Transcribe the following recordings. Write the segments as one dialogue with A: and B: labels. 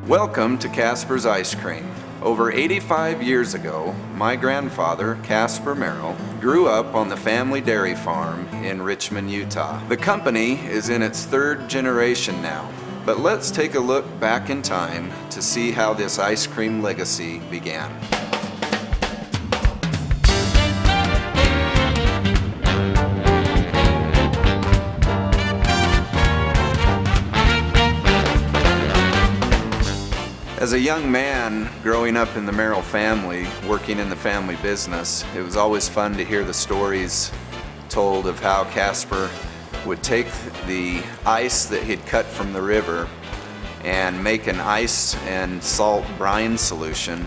A: Welcome to Casper's Ice Cream. Over 85 years ago, my grandfather, Casper Merrill, grew up on the family dairy farm in Richmond, Utah. The company is in its third generation now, but let's take a look back in time to see how this ice cream legacy began. As a young man growing up in the Merrill family, working in the family business, it was always fun to hear the stories told of how Casper would take the ice that he'd cut from the river and make an ice and salt brine solution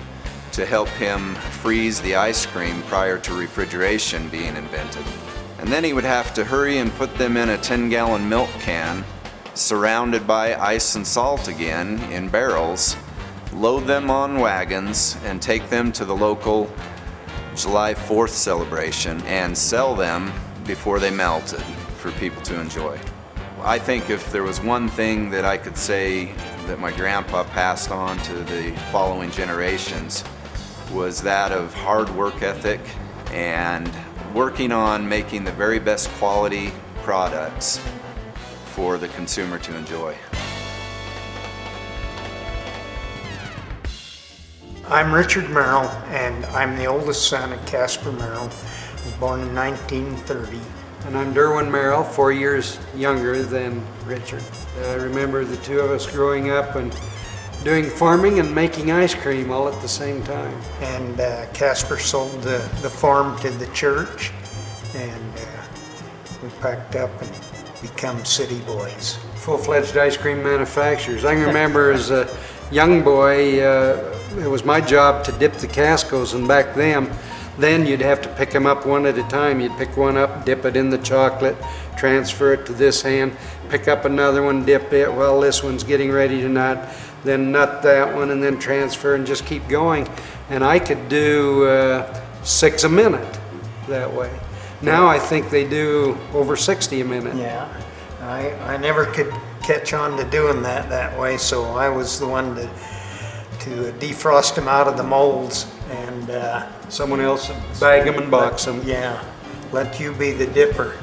A: to help him freeze the ice cream prior to refrigeration being invented. And then he would have to hurry and put them in a 10-gallon milk can, surrounded by ice and salt again in barrels, load them on wagons and take them to the local July 4th celebration and sell them before they melted for people to enjoy. I think if there was one thing that I could say that my grandpa passed on to the following generations was that of hard work ethic and working on making the very best quality products for the consumer to enjoy.
B: I'm Richard Merrill, and I'm the oldest son of Casper Merrill. I was born in 1930.
C: And I'm Derwin Merrill, 4 years younger than Richard. I remember the two of us growing up and doing farming and making ice cream all at the same time.
B: And Casper sold the farm to the church, and we packed up and become city boys.
C: Full-fledged ice cream manufacturers. I can remember as a young boy, it was my job to dip the Cascos, and back then you'd have to pick them up one at a time. You'd pick one up, dip it in the chocolate, transfer it to this hand, pick up another one, dip it, well, this one's getting ready to nut, then nut that one, and then transfer and just keep going. And I could do 6 a minute that way. Now I think they do over 60 a minute.
B: Yeah, I never could catch on to doing that way, so I was the one to defrost them out of the molds, and
C: someone else would bag them and box them.
B: Yeah, let you be the dipper.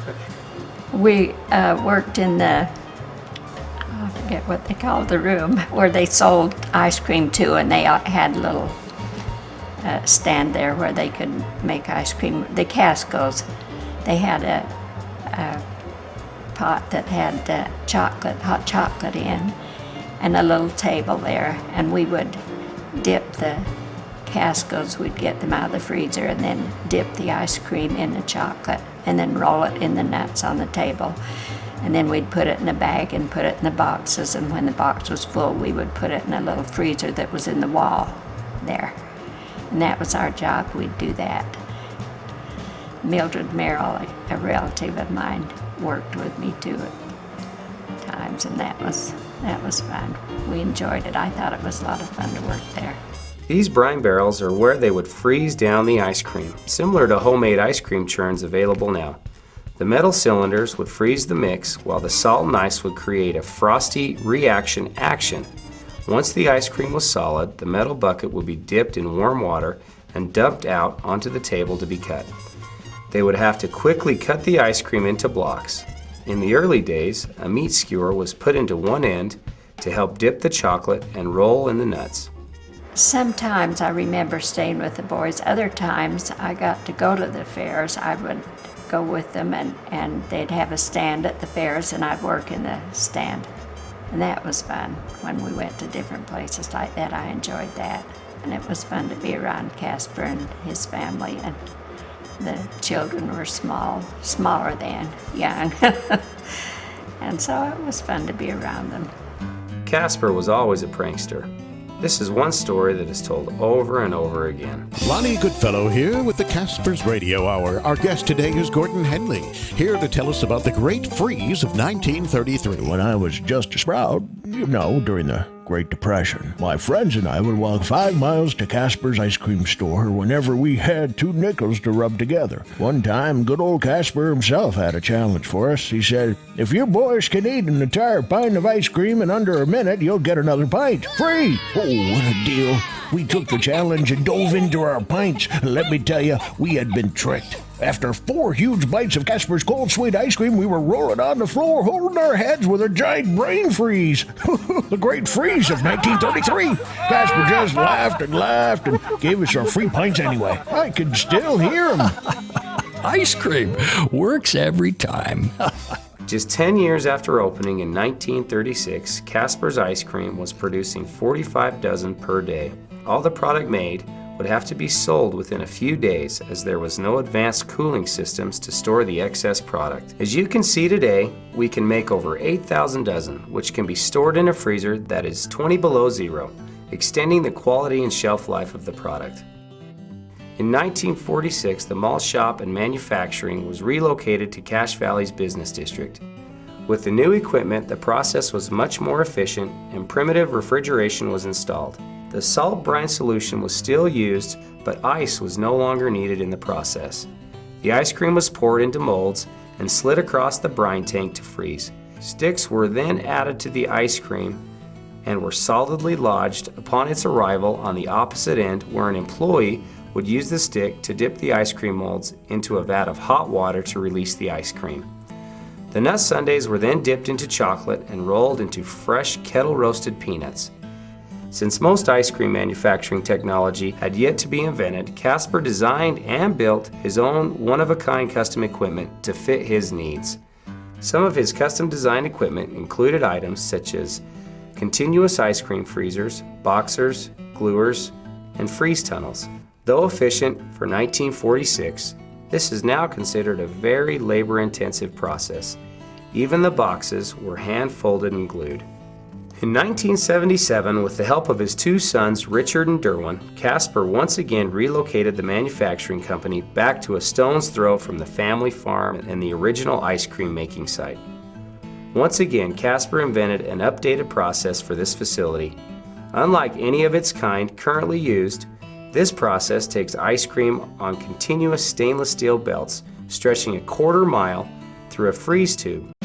D: We worked in the, I forget what they called the room, where they sold ice cream too, and they had a little stand there where they could make ice cream. The Cascos, they had a pot that had chocolate, hot chocolate in, and a little table there, and we would dip the Cascos, we'd get them out of the freezer and then dip the ice cream in the chocolate and then roll it in the nuts on the table. And then we'd put it in a bag and put it in the boxes, and when the box was full we would put it in a little freezer that was in the wall there. And that was our job, we'd do that. Mildred Merrill, a relative of mine, worked with me too at times, and that was fun. We enjoyed it. I thought it was a lot of fun to work there.
E: These brine barrels are where they would freeze down the ice cream, similar to homemade ice cream churns available now. The metal cylinders would freeze the mix, while the salt and ice would create a frosty reaction action. Once the ice cream was solid, the metal bucket would be dipped in warm water and dumped out onto the table to be cut. They would have to quickly cut the ice cream into blocks. In the early days, a meat skewer was put into one end to help dip the chocolate and roll in the nuts.
D: Sometimes I remember staying with the boys. Other times I got to go to the fairs. I would go with them, and they'd have a stand at the fairs, and I'd work in the stand. And that was fun. When we went to different places like that, I enjoyed that. And it was fun to be around Casper and his family, and the children were smaller than young. And so it was fun to be around them.
E: Casper was always a prankster. This is one story that is told over and over again.
F: Lonnie Goodfellow here with the Casper's Radio Hour. Our guest today is Gordon Henley, here to tell us about the Great Freeze of 1933.
G: When I was just a sprout, During the Great Depression, my friends and I would walk 5 miles to Casper's ice cream store whenever we had 2 nickels to rub together. One time, good old Casper himself had a challenge for us. He said, "If you boys can eat an entire pint of ice cream in under a minute, you'll get another pint. Free!" Oh, what a deal. We took the challenge and dove into our pints. Let me tell you, we had been tricked. After 4 huge bites of Casper's cold sweet ice cream, we were rolling on the floor, holding our heads with a giant brain freeze. The great freeze of 1933. Casper just laughed and gave us our free pints anyway. I can still hear him.
H: Ice cream works every time.
E: Just 10 years after opening in 1936, Casper's ice cream was producing 45 dozen per day. All the product made would have to be sold within a few days, as there was no advanced cooling systems to store the excess product. As you can see today, we can make over 8,000 dozen, which can be stored in a freezer that is 20 below zero, extending the quality and shelf life of the product. In 1946, the malt shop and manufacturing was relocated to Cache Valley's business district. With the new equipment, the process was much more efficient and primitive refrigeration was installed. The salt brine solution was still used, but ice was no longer needed in the process. The ice cream was poured into molds and slid across the brine tank to freeze. Sticks were then added to the ice cream and were solidly lodged upon its arrival on the opposite end, where an employee would use the stick to dip the ice cream molds into a vat of hot water to release the ice cream. The nut sundaes were then dipped into chocolate and rolled into fresh kettle-roasted peanuts. Since most ice cream manufacturing technology had yet to be invented, Casper designed and built his own one-of-a-kind custom equipment to fit his needs. Some of his custom designed equipment included items such as continuous ice cream freezers, boxers, gluers, and freeze tunnels. Though efficient for 1946, this is now considered a very labor-intensive process. Even the boxes were hand-folded and glued. In 1977, with the help of his 2 sons, Richard and Derwin, Casper once again relocated the manufacturing company back to a stone's throw from the family farm and the original ice cream making site. Once again, Casper invented an updated process for this facility. Unlike any of its kind currently used, this process takes ice cream on continuous stainless steel belts stretching a 1/4 mile through a freeze tube.